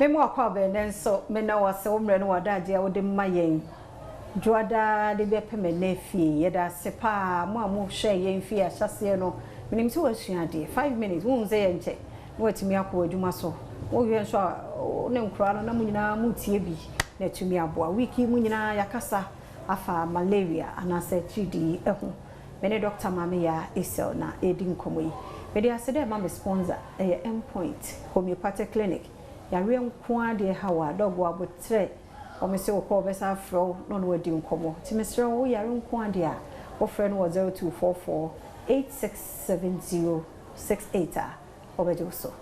Memo akwa be nen so me na wase wo mre no wadaje wo de mayen Joada de be peme na fie yeda sepa mo amu hwe yen fie ahyase no minim se wasuade 5 minutes won ze yenche no watimi akọ adwuma so wo hwe so ne nkura no na munyina mutie bi na tumi aboa wiki munyina yakasa afa malaria anase chidi ehu mene Dr. Mamia Isel na edin komoyi mede asede ma me sponsor Endpoint Homeopathic Clinic ya re nko ade hawa dogwo abotre o me se wo ko besa fro no no adi nkomo ti me sre wo ya re nko ade a wo fre no 0244 867068 obejo so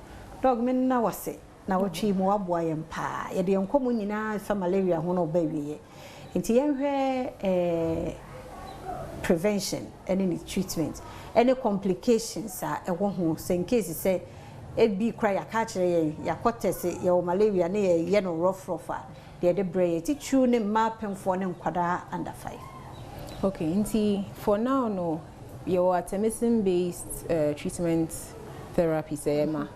dog men na wase na wo twi mu aboa yem pa ye de nkomo nyina fa malaria ho no ba wiye nti ye hwe prevention any treatment any complications are ewo ho so in case say it be cry ya ka kire ya kotese ya malaria na ye no rough the brain ti true ne mapemfo ne nkwada under 5. Okay, nti for now no your artemisinin based treatment therapy say ma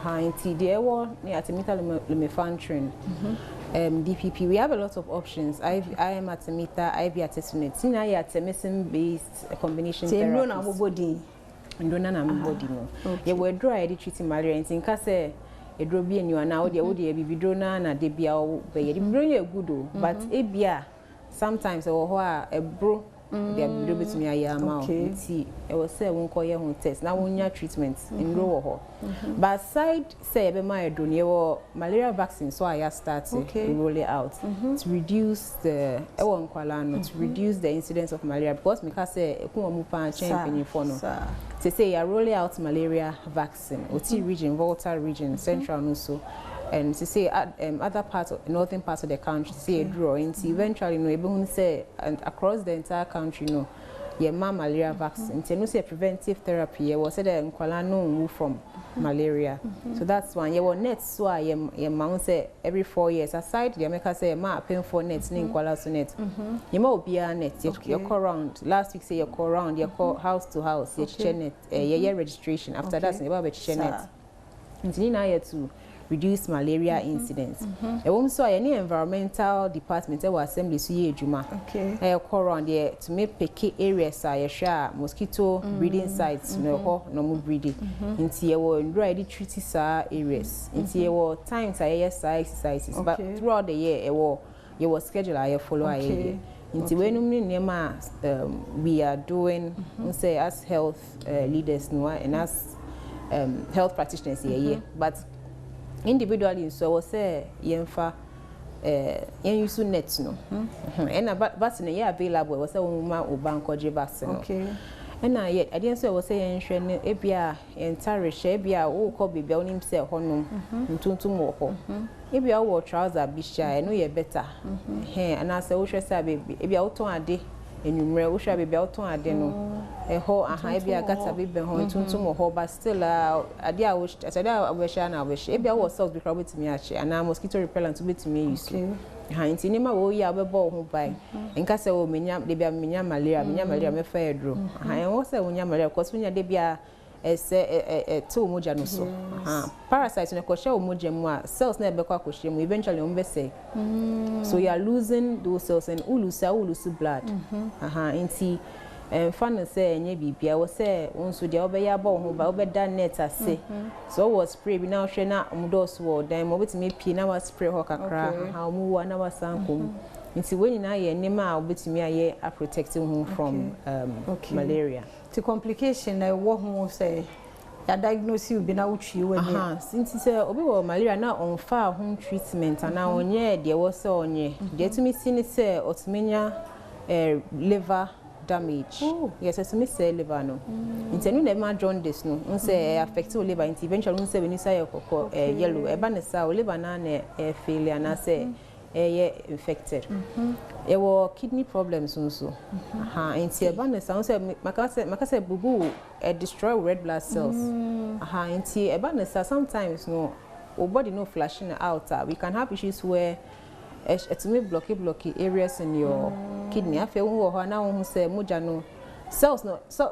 nti the ewo ne artemether lumefantrine DPP we have a lot of options. I am artemether, IV artesunate. Sina ya artemisinin based combination therapy. Say no na body. Ndona na body no. Ye we draw I treat malaria nti nka say edro bi enu ana wo de bibidro na de bia wo be ye bibidro ye good o but ebia sometimes e wo ho a ebro de bibidro betumi ayama o nti e wo say won ko ye ho test na won nya treatment nro wo ho but side say e be ma edro ne wo malaria vaccine so I start to roll it out to reduce the to reduce the incidence of malaria because me ka say e kun omu pa champion for no to say you roll out malaria vaccine Oti region Volta region central also and to say other parts of northern parts of the country say a draw into eventually no able say and across the entire country no ye malaria vaccine no say preventive therapy ye was said nkwala no move from malaria so that's one ye net so ye ma say every 4 years aside the America say ma pay for net ni nkwala so net ye ma obia net ye call round last week say ye call round ye call house to house ye check net ye registration after that ye ba be check net ntini na ye to reduce malaria incidence. E won so any environmental department e wa assembly so ye adwuma. E call around there to make picky areas a ye hwa mosquito breeding sites no ho no mo breeding. Nti ye wo ndra dey treat sa areas. Nti ye wo times a ye exercises but throughout the year ye wo schedule a ye follow a ye. Nti we no nema we are doing say as health leaders no and as health practitioners here but individually so I was say yenfa use net no and vaccine ye available was say uma obanko je vaccine and na yet I didn't say I was say yenhwe ne ebia entare hye ebia wo ko bibia onim say honom ntuntum wo ho ebia wo trouser bi hye no ye better and I say wo hwe say baby ebia wo ton ade enumre wo hwe bibia wo ton ade no ho ebia gata bi be ho ntuntum wo ho but still ade a wo asade a wo hye na wo hye ebia wo cells bi crowd betimi a hye and mosquito repellent betimi use nti nima wo ya bebo ho bai nka se wo menya de bia menya malaria me fa edro wo se wo nya malaria because wonya de bia to moja no so parasites ne ko hye wo moja mu a cells na be kwa ko hye mu eventually wo be say so you are losing those cells and lose blood nti fan say enye bibia wo say wonso dia obeya ba ho ba obeda net ase so was spray bi na hwe na omdos wo dan mo betimi pie na was spray ho kakra ha mu wa na wasankom nti we nyina ye nima a obetimi aye a protecting him from malaria to complication na wo ho say ya diagnose you be na utwi we ni nti say obi wo malaria na on fa home treatment na onye de wo say onye de tumi sini say otumenya liver damage. Yes, as me say liver no. Intenu na ma jaundice no. Unse affect o liver into eventually unse when you say yellow. E ba ne sa o liver na failure na say infected. E wo kidney problems also. Inti e ba ne sa unse makase bubu destroy red blood cells. Inti e ba ne sa sometimes no our body no flashing out. We can have issues where it may blocky areas in your kidney. I feel who na who say moja no cells no so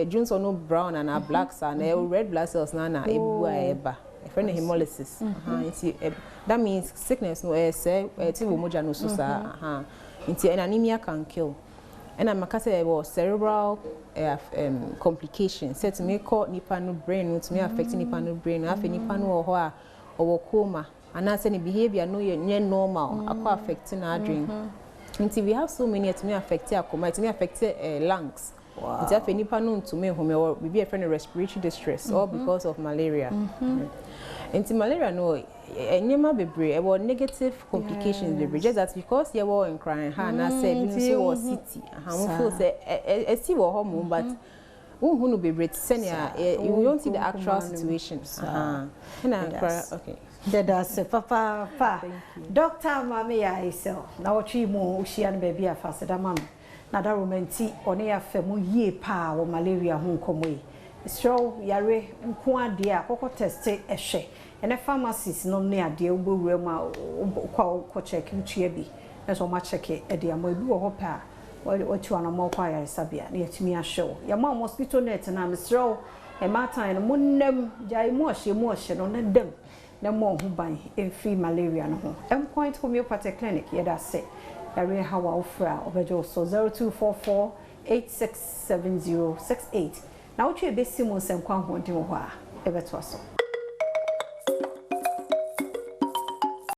Jones or no brown and a black sun, red blood cells na eba. A friend of hemolysis. That means sickness no say moja no so sa and anemia can kill. And I'm about cerebral complications. Said to me call nipa no brain to me affecting nipa no brain. After nipa no or coma. And I say behavior no ye normal. Aqua affecting our dream. Until we have so many to me affected coma, to me affected lungs. It's if nipa no to me or be a friend of respiratory distress or because of malaria. Until malaria no nyema bebre about negative complications bebre just that because you were in crying and I said you was city feel say see what hormone but who no bebre senior you don't see the actual situation okay that's papa Dr. Mami ya isel na watchi mu ushia no baby afase da mama na da romanti one ya fa mu yie pa wo malaria ho nkomo yi so yare nko ade a kokko test ehwe ene pharmacies no ne ade ubowura ma ko check ntue bi eso ma check ade am ebi wo hopa otu ana mo kwa yare sabia na yatumi ahwe ya ma mosquito net na misro e ma tan no munnem jai mu ohye no na dem na mo hu ban free malaria no ho Point Homeopathic Clinic yeda se yare hawa ofra obejo so 0244 867068 na uche besi mo nsem kwa ho ndi ho a ebeto so